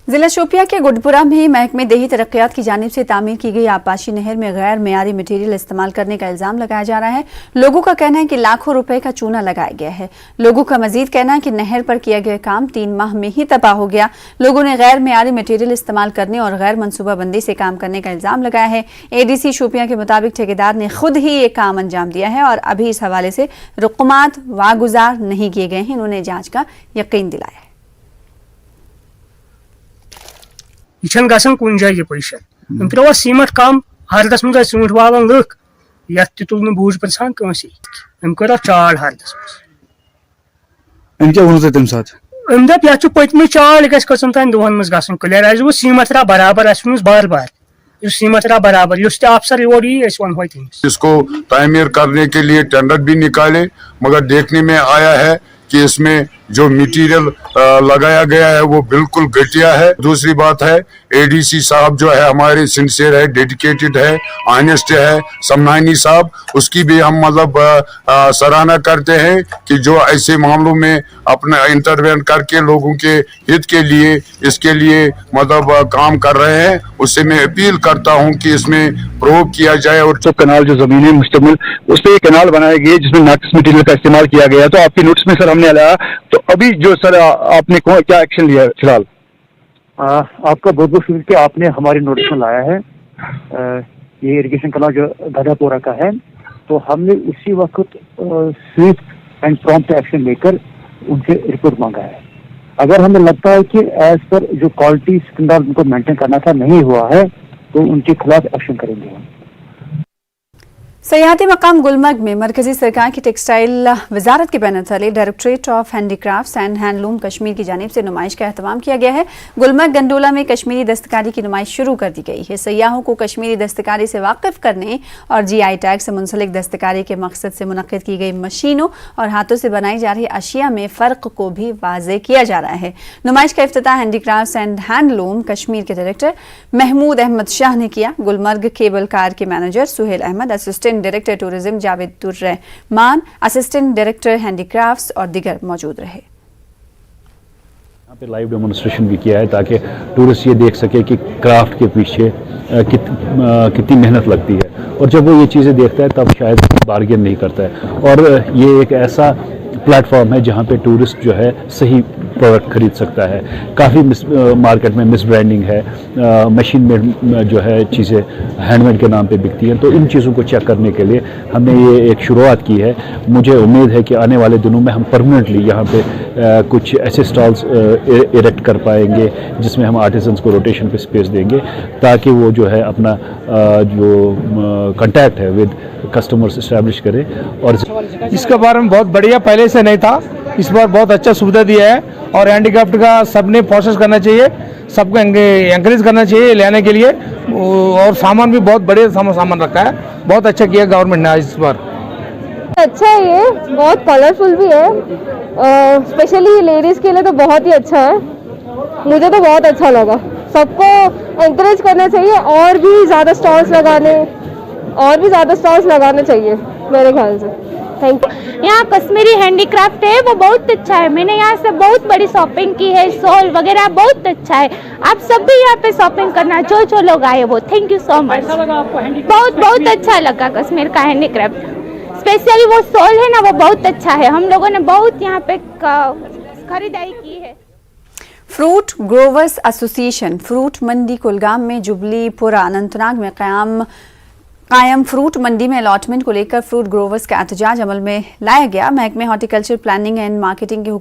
जिला शोपियां के गुडपुरा में महकमे देही तरक्कियात की जानिब से तामीर की गई आपाशी नहर में गैर मेयारी मटेरियल इस्तेमाल करने का इल्जाम लगाया जा रहा है। लोगों का कहना है कि लाखों रुपए का चूना लगाया गया है। लोगों का मजीद कहना है कि नहर पर किया गया काम 3 माह में ही तबाह हो गया। लोगों ने गैर मेयारी मटेरियल इस्तेमाल करने और गैर मनसूबाबंदी से काम करने का इल्जाम लगाया है। एडीसी शोपियां के मुताबिक ठेकेदार ने खुद ही ये काम अंजाम दिया है और अभी इस हवाले से रुकमात वागुजार नहीं किए गए हैं। इन्होंने जांच का यकीन दिलाया है। यह गसन कुन जाए पैसा त्रो सीमेंट कम हरदस मज ऊंट वालन लुक ये तुल बूझ पसान कंस कर चाल हरदस अम दप ये पतम चाल गचन तान दोहन मज गसन क्लियर आज वो सीमेंट रा बराबर बार बार सीमेंट रा बराबर अफसर योर वो इसको तामीर करने के लिए टेंडर भी निकाले मगर देखने में आया है कि इसमें जो मटेरियल लगाया गया है वो बिल्कुल घटिया है। दूसरी बात है एडीसी साहब जो है हमारे सिंसियर है, डेडिकेटेड है, ऑनेस्ट है, समनानी साहब, उसकी भी हम मतलब सराहना करते हैं कि जो ऐसे मामलों में अपना इंटरवेन करके लोगों के हित के लिए इसके लिए मतलब काम कर रहे हैं। उससे मैं अपील करता हूं कि इसमें प्रोव किया जाए और सब कनाल जो जमीन है मुश्तमिल उस पर कनाल बनाया गया जिसमें नाकिस मटेरियल का इस्तेमाल किया गया। तो आपकी नोटिस में सर हमने लाया, तो अभी जो सर आपने क्या एक्शन लिया फिलहाल? आपका बहुत बहुत शुक्रिया कि आपने हमारी नोटिस में लाया है। ये इरिगेशन कनाल जो गधापोरा का है, तो हमने उसी वक्त स्विफ्ट एंड प्रॉम्प्ट एक्शन लेकर उनसे रिपोर्ट मांगा है। अगर हमें लगता है कि एज पर जो क्वालिटी स्टैंडर्ड उनको मेंटेन करना था नहीं हुआ है तो उनके खिलाफ एक्शन करेंगे हम। सयाहती मकाम गुलमर्ग में मरकजी सरकार की टेक्सटाइल वजारत के बैनर तले directorate of handicrafts and handloom Kashmir की जानिब से नुमाइश का एहतमाम किया गया है। गुलमर्ग गंडोला में कश्मीरी दस्तकारी की नुमाइश शुरू कर दी गई है। सयाहों को कश्मीरी दस्तकारी से वाकिफ करने और GI टैग से मुंसलिक दस्तकारी के मकसद से मुनक्किद की गई मशीनों और हाथों से बनाई जा रही अशिया में फ़र्क को भी वाज़ेह किया जा रहा है। नुमाइश का इफ्तिताह हैंडीक्राफ्ट्स एंड हैंडलूम कश्मीर के डायरेक्टर महमूद अहमद शाह ने किया। गुलमर्ग केबल कार के manager Suhail Ahmad, assistant director tourism Javed Rehman, assistant director handicrafts और दिगर मौजूद रहे। यहाँ पे लाइव डेमोन्स्ट्रेशन भी किया है ताकि टूरिस्ट ये देख सके कि क्राफ्ट के पीछे कितनी मेहनत लगती है, और जब वो ये चीज़ें देखता है तब शायद बार्गेन नहीं करता है। और ये एक ऐसा प्लेटफॉर्म है जहाँ पे टूरिस्ट जो है सही प्रोडक्ट खरीद सकता है। काफ़ी मार्केट में मिस ब्रांडिंग है, मशीन में जो है चीज़ें हैंडमेड के नाम पे बिकती हैं। तो इन चीज़ों को चेक करने के लिए हमने ये एक शुरुआत की है। मुझे उम्मीद है कि आने वाले दिनों में हम परमानेंटली यहाँ पे कुछ ऐसे स्टॉल्स इरेक्ट कर पाएंगे जिसमें हम आर्टिजन्स को रोटेशन पे स्पेस देंगे ताकि वो जो है अपना जो कॉन्टैक्ट है विद कस्टमर्स इस्टेब्लिश करें। और इसके बारे में बहुत बढ़िया, पहले से नहीं था, इस बार बहुत अच्छा सुविधा दिया है और हैंडीक्राफ्ट का सबने प्रोसेस करना चाहिए, सबको एंकरेज करना चाहिए लेने के लिए। और सामान भी बहुत बढ़िया सामान रखा है, बहुत अच्छा किया गवर्नमेंट ने इस बार। अच्छा है, ये बहुत कलरफुल भी है, स्पेशली लेडीज़ के लिए तो बहुत ही अच्छा है। मुझे तो बहुत अच्छा लगा। सबको एंकरेज करना चाहिए और भी ज़्यादा स्टॉल्स लगाने चाहिए मेरे ख्याल से। Thank you. यहाँ कश्मीरी हैंडीक्राफ्ट है वो बहुत अच्छा है। मैंने यहाँ से बहुत बड़ी शॉपिंग की है, शॉल वगैरह बहुत अच्छा है। आप सब भी यहाँ पे शॉपिंग करना, जो लोग आए वो। Thank you so much. बहुत अच्छा लगा कश्मीर का हैंडीक्राफ्ट, स्पेशली वो शॉल है ना, वो बहुत अच्छा है। हम लोगों ने बहुत यहाँ पे खरीदारी की है। फ्रूट ग्रोवर्स एसोसिएशन फ्रूट मंडी कुलगाम में जुबलीपुरा अनंतनाग में कायम फ्रूट मंडी में अलॉटमेंट को लेकर फ्रूट ग्रोवर्स का एहतजाज अमल में लाया गया। महकमे हॉर्टिकल्चर प्लानिंग एंड मार्केटिंग के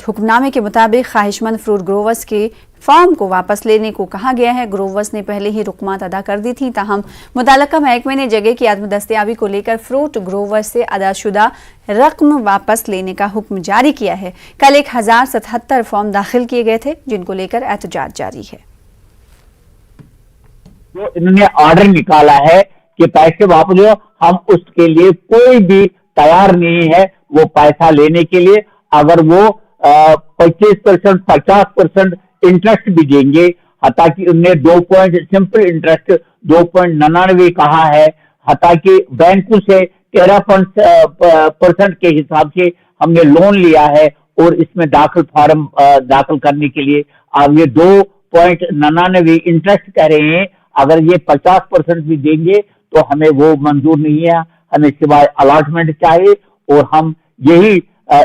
हुक्मनामे के मुताबिक ख्वाहिशमंद फ्रूट ग्रोवर्स के फॉर्म को वापस लेने को कहा गया है। ग्रोवर्स ने पहले ही रुकमात अदा कर दी थी, ताहम मुताल्लिका महकमे ने जगह की आदम दस्तयाबी को लेकर फ्रूट ग्रोवर्स से अदाशुदा रकम वापस लेने का हुक्म जारी किया है। कल 1077 फॉर्म दाखिल किए गए थे जिनको लेकर एहतजाज जारी है। जो इन्होंने ऑर्डर निकाला है कि पैसे वापस लो, हम उसके लिए कोई भी तैयार नहीं है वो पैसा लेने के लिए। अगर वो 25% 50% इंटरेस्ट भी देंगे, हालांकि उनने 2 सिंपल इंटरेस्ट 2.99 कहा है, हालांकि बैंकों से 13% के हिसाब से हमने लोन लिया है और इसमें दाखिल करने के लिए अब ये 2.99 इंटरेस्ट कह रहे हैं। अगर ये 50% भी देंगे तो हमें वो मंजूर नहीं है, हमें सिवाय अलॉटमेंट चाहिए। और हम यही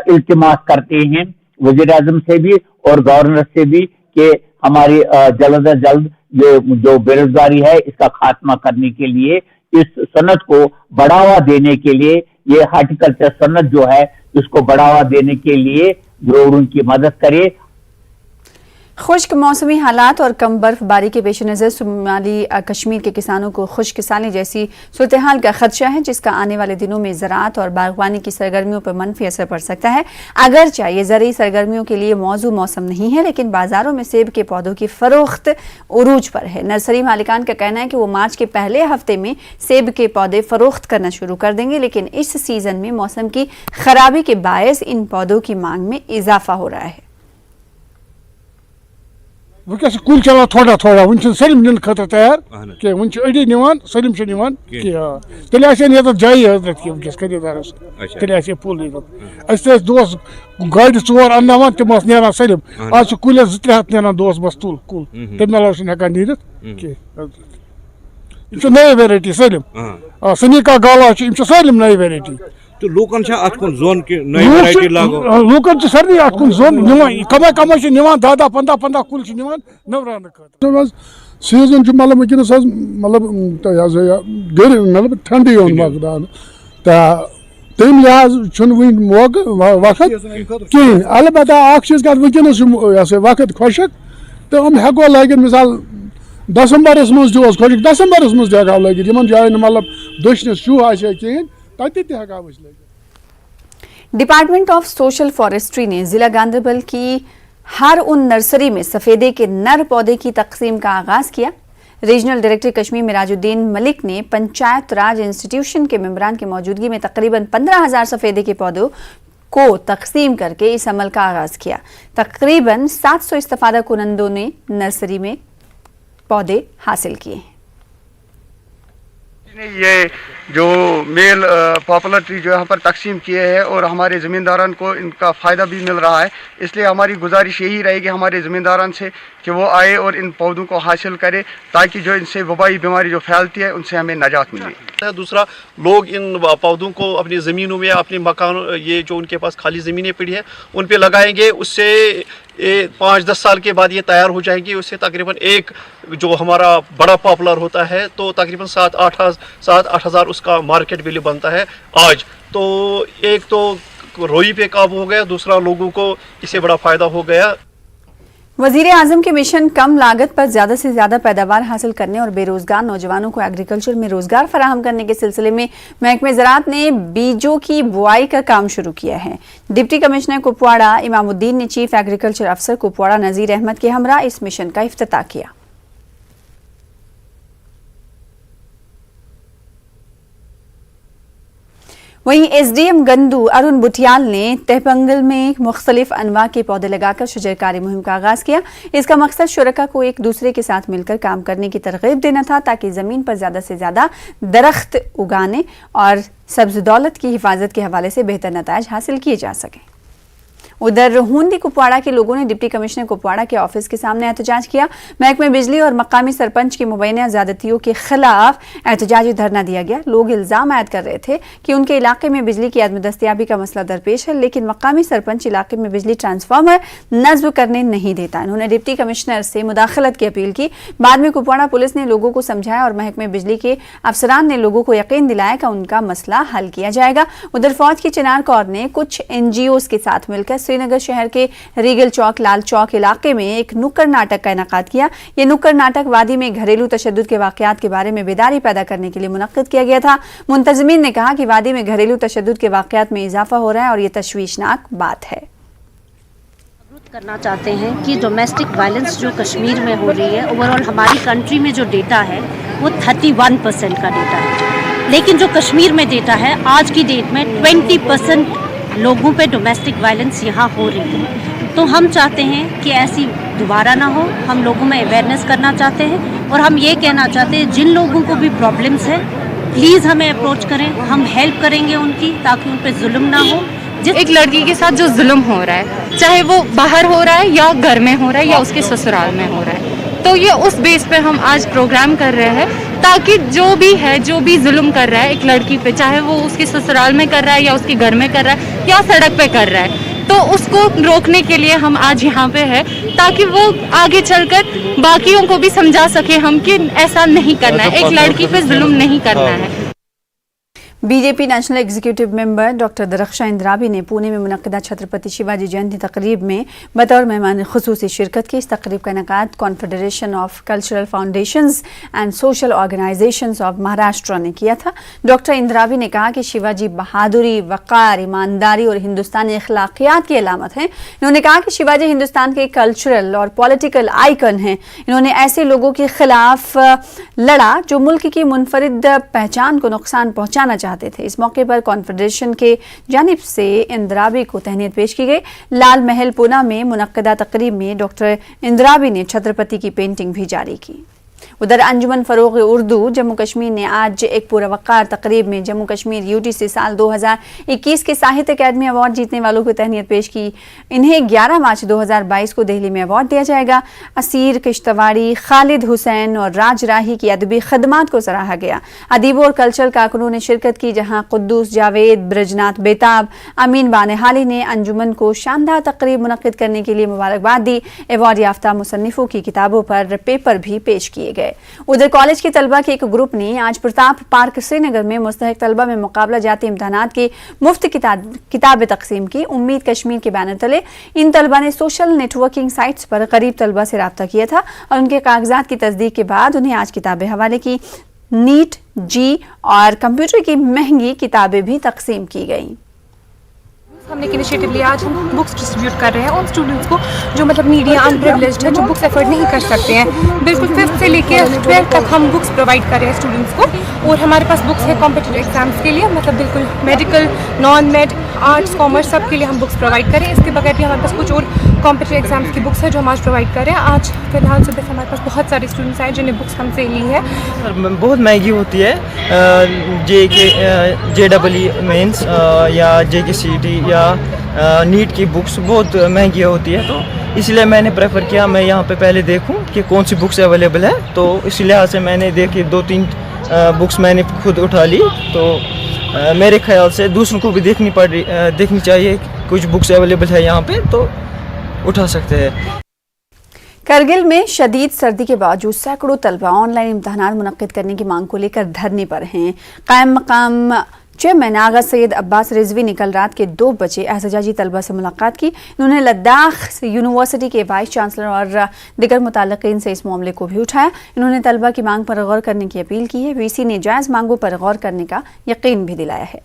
इल्तिमास करते हैं वज़ीर-ए-आज़म से भी और गवर्नर से भी कि हमारी जल्द से जल्द ये जो बेरोजगारी है इसका खात्मा करने के लिए, इस सनत को बढ़ावा देने के लिए, ये हार्टिकल्चर सनत जो है इसको बढ़ावा देने के लिए जरूर उनकी मदद करे। खुश्क मौसमी हालात और कम बर्फबारी के पेश नज़र शुमाली कश्मीर के किसानों को खुशकिसानी जैसी सूरत हाल का खदशा है, जिसका आने वाले दिनों में ज़राअत और बागवानी की सरगर्मियों पर मनफी असर पड़ सकता है। अगरचे ये ज़रूरी सरगर्मियों के लिए मौजू मौसम नहीं है, लेकिन बाज़ारों में सेब के पौधों की फ़रोख्त उरूज पर है। नर्सरी मालिकान का कहना है कि वो मार्च के पहले हफ्ते में सेब के पौधे फ़रोख्त करना शुरू कर देंगे, लेकिन इस सीज़न में मौसम की खराबी के बायस इन पौधों की मांग में इजाफा हो रहा है। वस कुल चलान थोड़ा थोड़ा वन सलम nin खतर तैयार कि वन अड़ी निवान सलम निवान तेल जाए हजरत कि वस खरीदारस तेल पुल दोस गाड़ 4 अन्नावान तम नान सलम आज कुल 200 नान दोस बस तुल कुल तम अलाव हेकान नीरत कह नई वेराइटी सलम सनी का गाला सलम नई वेराइटी तो लूकन अतकुन जोन कि नई वैरायटी लागो लूकन सारे अतकुन जोन निवान कम निवान 10-15 कुल निवान नवरान खतर सीजन मतलब वनस मतलब गर मतलब ठंडी मकदान तम लिहाज वक्त कहें। अलबत्ता चीज कर वनस वक्त खुशक तो हम हेको लगित मिसाल दिसंबरस मज खुशक दिसंबरस मज हेको लगित जान मतलब दशनस शू आ कहें। डिपार्टमेंट ऑफ सोशल फॉरेस्ट्री ने जिला गांधरबल की हर उन नर्सरी में सफेदे के नर पौधे की तकसीम का आगाज किया। रीजनल डायरेक्टर कश्मीर मिराजुद्दीन मलिक ने पंचायत राज इंस्टीट्यूशन के मेंबरान की मौजूदगी में तकरीबन 15,000 सफेदे के पौधों को तकसीम करके इस अमल का आगाज किया। तकरीबन 700 इस्तफादा कुनंदों ने नर्सरी में पौधे हासिल किए। ये जो मेल पॉपुलर ट्री जो यहाँ पर तकसीम किए हैं और हमारे ज़मींदारान को इनका फ़ायदा भी मिल रहा है, इसलिए हमारी गुजारिश यही रहेगी हमारे ज़मींदारान से कि वो आए और इन पौधों को हासिल करें, ताकि जो इनसे वबाई बीमारी जो फैलती है उनसे हमें निजात मिले। दूसरा, लोग इन पौधों को अपनी ज़मीनों में, अपने मकान, ये जो उनके पास खाली ज़मीनें पड़ी है उन पे लगाएंगे। उससे 5-10 साल के बाद ये तैयार हो जाएगी। उससे तकरीबन एक जो हमारा बड़ा पॉपुलर होता है तो तकरीबन 7-8 हज़ार उसका मार्केट वैल्यू बनता है आज। तो एक तो रोई पे काबू हो गया, दूसरा लोगों को इससे बड़ा फ़ायदा हो गया। वज़ीर आज़म के मिशन कम लागत पर ज़्यादा से ज़्यादा पैदावार हासिल करने और बेरोज़गार नौजवानों को एग्रीकल्चर में रोज़गार फराहम करने के सिलसिले में महकमे ज़राअत ने बीजों की बुआई का काम शुरू किया है। डिप्टी कमिश्नर कुपवाड़ा इमामुद्दीन ने चीफ एग्रीकल्चर अफसर कुपवाड़ा नज़ीर अहमद के हमरा इस मिशन का इफ्तिताह किया। वहीं SDM गंदू अरुण बुटियाल ने तहपंगल में मुख्तलिफ अनवा के पौधे लगाकर शजरकारी मुहिम का आगाज किया। इसका मकसद शुरका को एक दूसरे के साथ मिलकर काम करने की तरगीब देना था, ताकि ज़मीन पर ज़्यादा से ज़्यादा दरख्त उगाने और सब्ज़ दौलत की हिफाजत के हवाले से बेहतर नताइज हासिल किए जा सकें। उधर हुंदी कुपवाड़ा के लोगों ने डिप्टी कमिश्नर कुपवाड़ा के ऑफिस के सामने एहतजाज किया। महकमे बिजली और मकामी सरपंच की मुबैना ज़्यादतियों के खिलाफ एहतजाजी धरना दिया गया। लोग इल्ज़ाम आयद कर रहे थे कि उनके इलाके में बिजली की अदम दस्तयाबी का मसला दरपेश है, लेकिन मकामी सरपंच इलाके में बिजली ट्रांसफार्मर नस्ब करने नहीं देता। उन्होंने डिप्टी कमिश्नर से मुदाखलत की अपील की। बाद में कुपवाड़ा पुलिस ने लोगों को समझाया और महकमे बिजली के अफसरान ने लोगों को यकीन दिलाया कि उनका मसला हल किया जाएगा। उधर फौज की चिनार कौर ने कुछ NGOs के साथ मिलकर श्रीनगर शहर के रीगल चौक, लाल चौक इलाके में एक नुक्कड़ नाटक का इनेकाद किया। ये नुक्कड़ नाटक वादी में घरेलू तशद्दुद के वाकयात के बारे में बेदारी पैदा करने के लिए मुनक्किद किया गया था। मुंतज़मीन ने कहा कि वादी में घरेलू तशद्दुद के वाकयात में इजाफा हो रहा है और ये तशवीशनाक बात है। करना चाहते हैं कि डोमेस्टिक वायलेंस जो कश्मीर में हो रही है, ओवरऑल हमारी कंट्री में जो डेटा है वो 31% का डेटा है, लेकिन जो कश्मीर में डेटा है आज की डेट में 20% लोगों पे डोमेस्टिक वायलेंस यहाँ हो रही है। तो हम चाहते हैं कि ऐसी दोबारा ना हो। हम लोगों में अवेयरनेस करना चाहते हैं और हम ये कहना चाहते हैं जिन लोगों को भी प्रॉब्लम्स है प्लीज़ हमें अप्रोच करें, हम हेल्प करेंगे उनकी, ताकि उन पे जुल्म ना हो एक लड़की के साथ जो जुल्म हो रहा है, चाहे वो बाहर हो रहा है या घर में हो रहा है या उसके ससुराल में हो रहा है, तो ये उस बेस पे हम आज प्रोग्राम कर रहे हैं ताकि जो भी जुल्म कर रहा है एक लड़की पे, चाहे वो उसके ससुराल में कर रहा है या उसके घर में कर रहा है या सड़क पे कर रहा है, तो उसको रोकने के लिए हम आज यहाँ पे हैं ताकि वो आगे चलकर बाकियों को भी समझा सके हम कि ऐसा नहीं करना है, एक लड़की पे जुल्म नहीं करना है। BJP national executive member doctor Darakhshan Andrabi ने पुणे में मुनक्किदा छत्रपति शिवाजी जयंती तकरीब में बतौर मेहमान खुसूसी शिरकत की। इस तकरीब का इनेकाद confederation of cultural foundations and social organisations of Maharashtra ने किया था। डॉक्टर इंद्राबी ने कहा कि शिवाजी बहादुरी, वक़ार, ईमानदारी और हिंदुस्तानी अखलाकियात की अलामत हैं। इन्होंने कहा कि शिवाजी हिंदुस्तान के कल्चरल और पॉलिटिकल आइकन हैं। इन्होंने ऐसे लोगों के खिलाफ लड़ा जो मुल्क की मुनफरिद पहचान को नुकसान पहुंचाना चाहते थे। इस मौके पर कॉन्फेडरेशन के जानिब से इंद्राबी को तहनीत पेश की गई। लाल महल पूना में मुनक्किदा तकरीब में डॉक्टर इंद्राबी ने छत्रपति की पेंटिंग भी जारी की। उधर अंजुमन फरोग उर्दू जम्मू कश्मीर ने आज एक पुरवक़ार तकरीब में जम्मू कश्मीर यूटीसी साल 2021 के साहित्य अकादमी अवार्ड जीतने वालों को तहनीत पेश की। इन्हें 11 मार्च 2022 को दिल्ली में अवार्ड दिया जाएगा। असीर किश्तवाड़ी, खालिद हुसैन और राज राही की अदबी खदमात को सराहा गया। अदीबों और कल्चरल कारकुनों ने शिरकत की, जहाँ कुद्दूस जावेद, ब्रजनाथ बेताब, अमीन बानेहाली ने अंजुमन को शानदार तकरीब मुनक्किद करने के लिए मुबारकबाद दी। अवार्ड याफ्ता मुसन्निफों की किताबों पर पेपर भी पेश किए गए। उधर कॉलेज के तलबा के एक ग्रुप ने आज प्रताप पार्क श्रीनगर में मुस्तहिक तलबा में मुकाबला जाती इम्तहानात की मुफ्त किताबें तकसीम की। उम्मीद कश्मीर के बैनर तले इन तलबा ने सोशल नेटवर्किंग साइट्स पर करीब तलबा से रब्ता किया था और उनके कागजात की तस्दीक के बाद उन्हें आज किताबें हवाले की। नीट, जी और कंप्यूटर की महंगी किताबें भी तकसीम की गईं। हमने एक इनिशिएटिव लिया, आज हम बुक्स डिस्ट्रीब्यूट कर रहे हैं उन स्टूडेंट्स को जो मतलब मीडिया अनप्रिविलेज्ड है, जो बुक्स अफोर्ड नहीं कर सकते हैं। बिल्कुल 5th से लेके 12th तक हम बुक्स प्रोवाइड कर रहे हैं स्टूडेंट्स को। और हमारे पास बुक्स है कॉम्पिटिटिव एग्जाम्स के लिए, मतलब बिल्कुल medical, non made, arts, commerce सब के लिए हम बुक्स प्रोवाइड करें। इसके बगैर भी हमारे पास कुछ और कॉम्पिटिटिव एग्जाम्स की बुक्स है जो हम आज प्रोवाइड कर रहे हैं। आज फिलहाल सुबह से हमारे पास बहुत सारे स्टूडेंट्स आए जिन्हें बुक्स हमसे ली है। बहुत महंगी होती है, JEE मेंस या JKCET या नीट की बुक्स बहुत महंगी होती है, तो इसलिए मैंने प्रेफर किया मैं यहाँ पे पहले देखूँ कि कौन सी बुक्स अवेलेबल है। तो इस लिहाज से मैंने देखी 2-3 बुक्स मैंने खुद उठा ली। तो मेरे ख्याल से दूसरों को भी देखनी चाहिए कुछ बुक्स अवेलेबल है यहाँ पे, तो उठा सकते हैं। करगिल में शदीद सर्दी के बावजूद सैकड़ों तलबा ऑनलाइन इम्तहानात मुनक्किद करने की मांग को लेकर धरने पर हैं। कायम मकाम चेयरमैन आगा सैयद अब्बास रिजवी ने कल रात के 2 बजे एहतजाजी तलबा से मुलाकात की। इन्होंने लद्दाख यूनिवर्सिटी के वाइस चांसलर और दिगर मुताल्लिकीन से इस मामले को भी उठाया। इन्होंने तलबा की मांग पर गौर करने की अपील की है। वीसी ने जायज़ मांगों पर गौर करने का यकीन भी दिलाया है।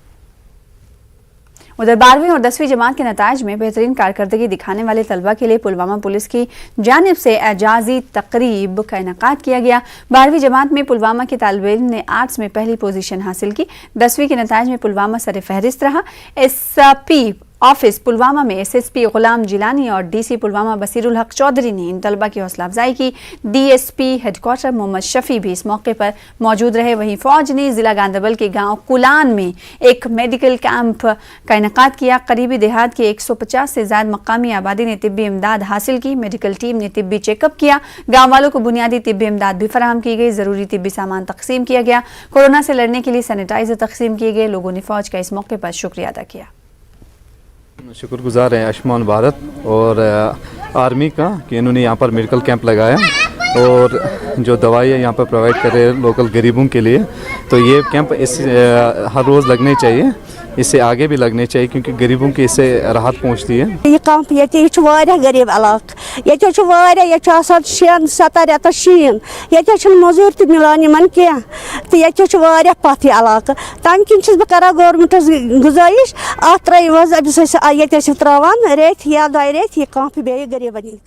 उधर 12वीं और 10वीं जमात के नताइज में बेहतरीन कारकर्दगी दिखाने वाले तलबा के लिए पुलवामा पुलिस की जानिब से एजाजी तकरीब का इनेकाद किया गया। 12वीं जमात में पुलवामा के तालिब इल्म ने आर्ट्स में पहली पोजीशन हासिल की। 10वीं के नताइज में पुलवामा सर फहरिस्त रहा। SP ऑफिस पुलवामा में SSP गुलाम जिलानी और DC पुलवामा बसीरुल हक चौधरी ने इन तलबा की हौसला अफजाई की। DSP हेडक्वार्टर मोहम्मद शफी भी इस मौके पर मौजूद रहे। वहीं फौज ने जिला गांधरबल के गांव कुलान में एक मेडिकल कैंप का इनेकाद किया। करीबी देहात के 150 से ज्यादा मकामी आबादी ने तिब्बी इमदाद हासिल की। मेडिकल टीम ने तिब्बी चेकअप किया। गाँव वालों को बुनियादी तिब्बी इमदाद भी फराहम की गई। जरूरी तिब्बी सामान तकसीम किया गया। कोरोना से लड़ने के लिए सैनिटाइजर तकसीम किए गए। लोगों ने फौज का इस मौके पर शुक्रिया अदा किया। शुक्रगुजार हैं आयुष्मान भारत और आर्मी का कि इन्होंने यहाँ पर मेडिकल कैंप लगाया और जो दवाइयाँ यहाँ पर प्रोवाइड कर रहे हैं लोकल गरीबों के लिए। तो ये कैंप हर रोज़ लगने चाहिए, इससे आगे भी लगने चाहिए क्योंकि गरीबों की इससे राहत पहुँचती है। ये कैंप ये गरीब इलाक़ ये 6-7 रेत शीन ये मजूर तो मिलान क्या तो ये पथ यह इलाक़ तम किन बह कर गवर्नमेंटस गुजारिश अत त्रो त्रा रेत या 2 रेत यह कैंप बे गरीबन।